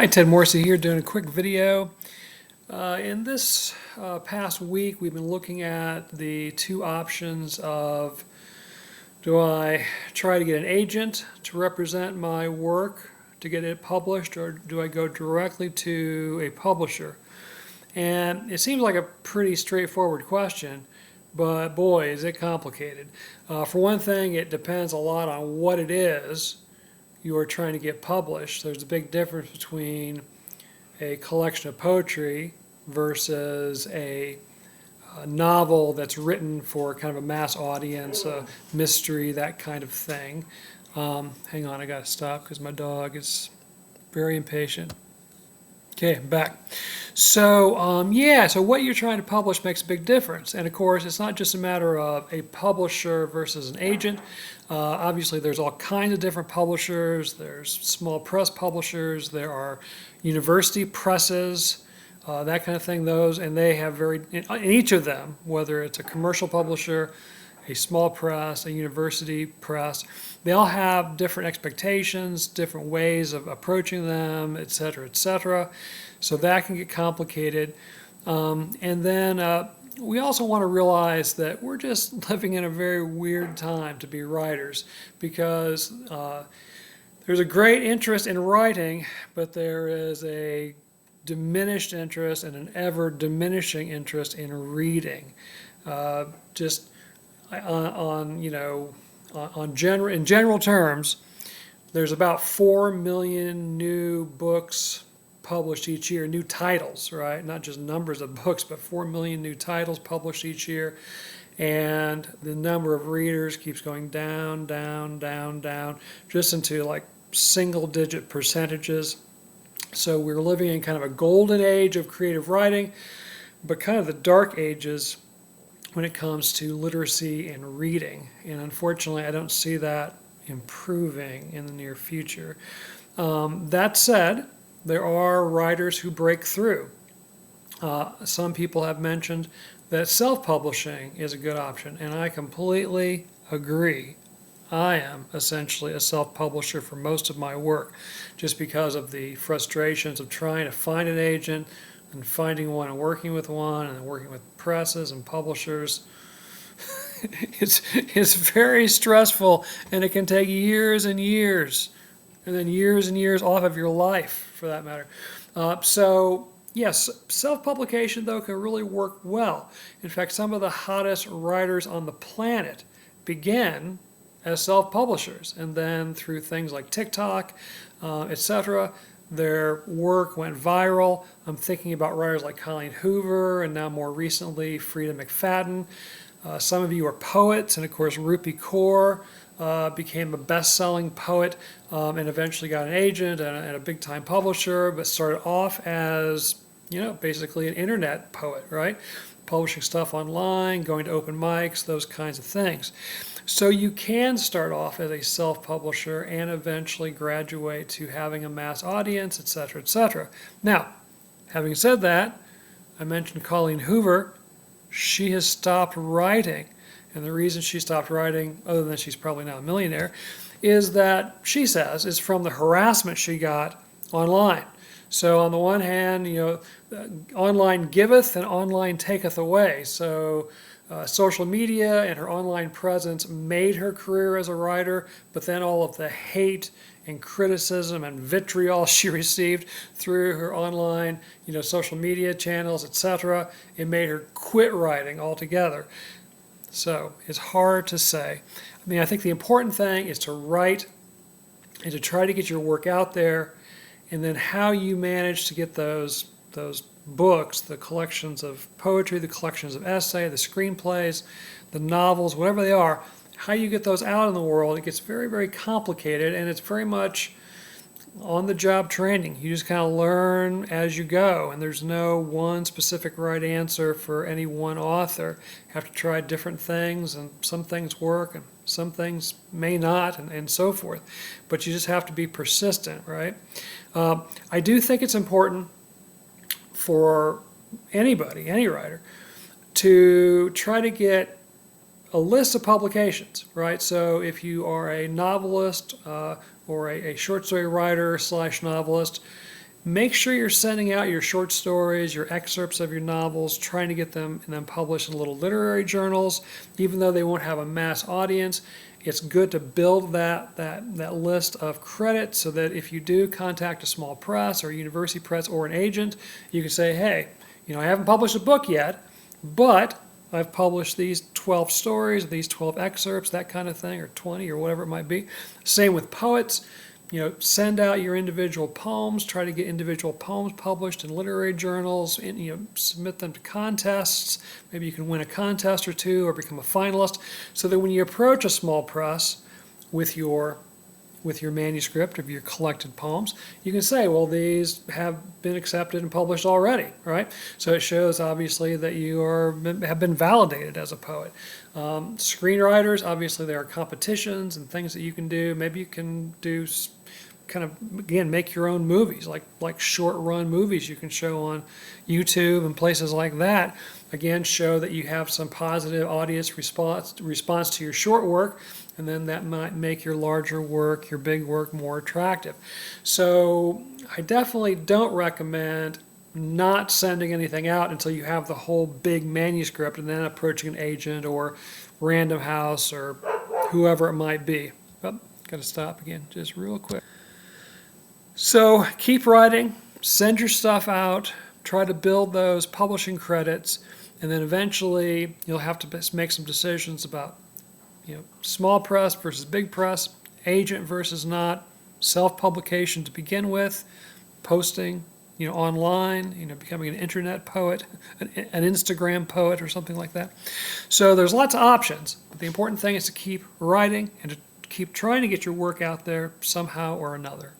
Hi, Ted Morsey here doing a quick video. In this past week, we've been looking at the two options of do I try to get an agent to represent my work to get it published, or do I go directly to a publisher? And it seems like a pretty straightforward question, but boy, is it complicated. For one thing, it depends a lot on what it is you are trying to get published. There's a big difference between a collection of poetry versus a novel that's written for kind of a mass audience, a mystery, that kind of thing. Hang on, I gotta stop because my dog is very impatient. Okay, I'm back. So so what you're trying to publish makes a big difference. And of course, it's not just a matter of a publisher versus an agent. Obviously, there's all kinds of different publishers. There's small press publishers. There are university presses, that kind of thing. And they have in each of them, whether it's a commercial publisher, a small press, a university press, they all have different expectations, different ways of approaching them, et cetera, et cetera. So that can get complicated. And then we also want to realize that we're just living in a very weird time to be writers, because there's a great interest in writing, but there is a diminished interest and an ever diminishing interest in reading. In general terms, there's about 4 million new books published each year, new titles, right? Not just numbers of books, but 4 million new titles published each year. And the number of readers keeps going down, down, down, down, just into like single-digit percentages. So we're living in kind of a golden age of creative writing, but kind of the dark ages when it comes to literacy and reading. And unfortunately, I don't see that improving in the near future. That said, there are writers who break through. Some people have mentioned that self-publishing is a good option, and I completely agree. I am essentially a self-publisher for most of my work, just because of the frustrations of trying to find an agent and finding one and working with one and working with presses and publishers. It's very stressful, and it can take years and years, and then years and years off of your life, for that matter. So yes, self-publication, though, can really work well. In fact, some of the hottest writers on the planet began as self-publishers, and then through things like TikTok, etc., their work went viral. I'm thinking about writers like Colleen Hoover, and now more recently Frida McFadden. Some of you are poets, and of course Rupi Kaur became a best-selling poet, and eventually got an agent and a big-time publisher, but started off as, basically an internet poet, right? Publishing stuff online, going to open mics, those kinds of things. So you can start off as a self-publisher and eventually graduate to having a mass audience, etc., etc. Now, having said that, I mentioned Colleen Hoover. She has stopped writing. And the reason she stopped writing, other than she's probably now a millionaire, is that, she says, is from the harassment she got online. So on the one hand, online giveth and online taketh away. So social media and her online presence made her career as a writer, but then all of the hate and criticism and vitriol she received through her online, social media channels, etc., it made her quit writing altogether. So it's hard to say. I think the important thing is to write and to try to get your work out there, and then how you manage to get those books, the collections of poetry, the collections of essay, the screenplays, the novels, whatever they are, how you get those out in the world, it gets very, very complicated, and it's very much on-the-job training. You just kind of learn as you go, and there's no one specific right answer for any one author. You have to try different things, and some things work, and some things may not, and so forth. But you just have to be persistent, right? I do think it's important for anybody, any writer, to try to get a list of publications, right? So if you are a novelist or a short story writer / novelist, Make sure you're sending out your short stories, your excerpts of your novels, trying to get them and then published in little literary journals, even though they won't have a mass audience. It's good to build that list of credits so that if you do contact a small press or a university press or an agent, you can say, hey, I haven't published a book yet, but I've published these 12 stories, these 12 excerpts, that kind of thing, or 20 or whatever it might be. Same with poets. Send out your individual poems, try to get individual poems published in literary journals, and, submit them to contests. Maybe you can win a contest or two or become a finalist, so that when you approach a small press with your manuscript of your collected poems, you can say, well, these have been accepted and published already, right? So it shows, obviously, that you have been validated as a poet. Screenwriters, obviously, there are competitions and things that you can do. Maybe you can do kind of, again, make your own movies, like short-run movies you can show on YouTube and places like that. Again, show that you have some positive audience response to your short work, and then that might make your larger work, your big work, more attractive. So I definitely don't recommend not sending anything out until you have the whole big manuscript and then approaching an agent or Random House or whoever it might be. Oh, got to stop again just real quick. So keep writing, send your stuff out, try to build those publishing credits, and then eventually you'll have to make some decisions about small press versus big press, agent versus not, self-publication to begin with, posting online, becoming an internet poet, an Instagram poet or something like that. So there's lots of options, but the important thing is to keep writing and to keep trying to get your work out there somehow or another.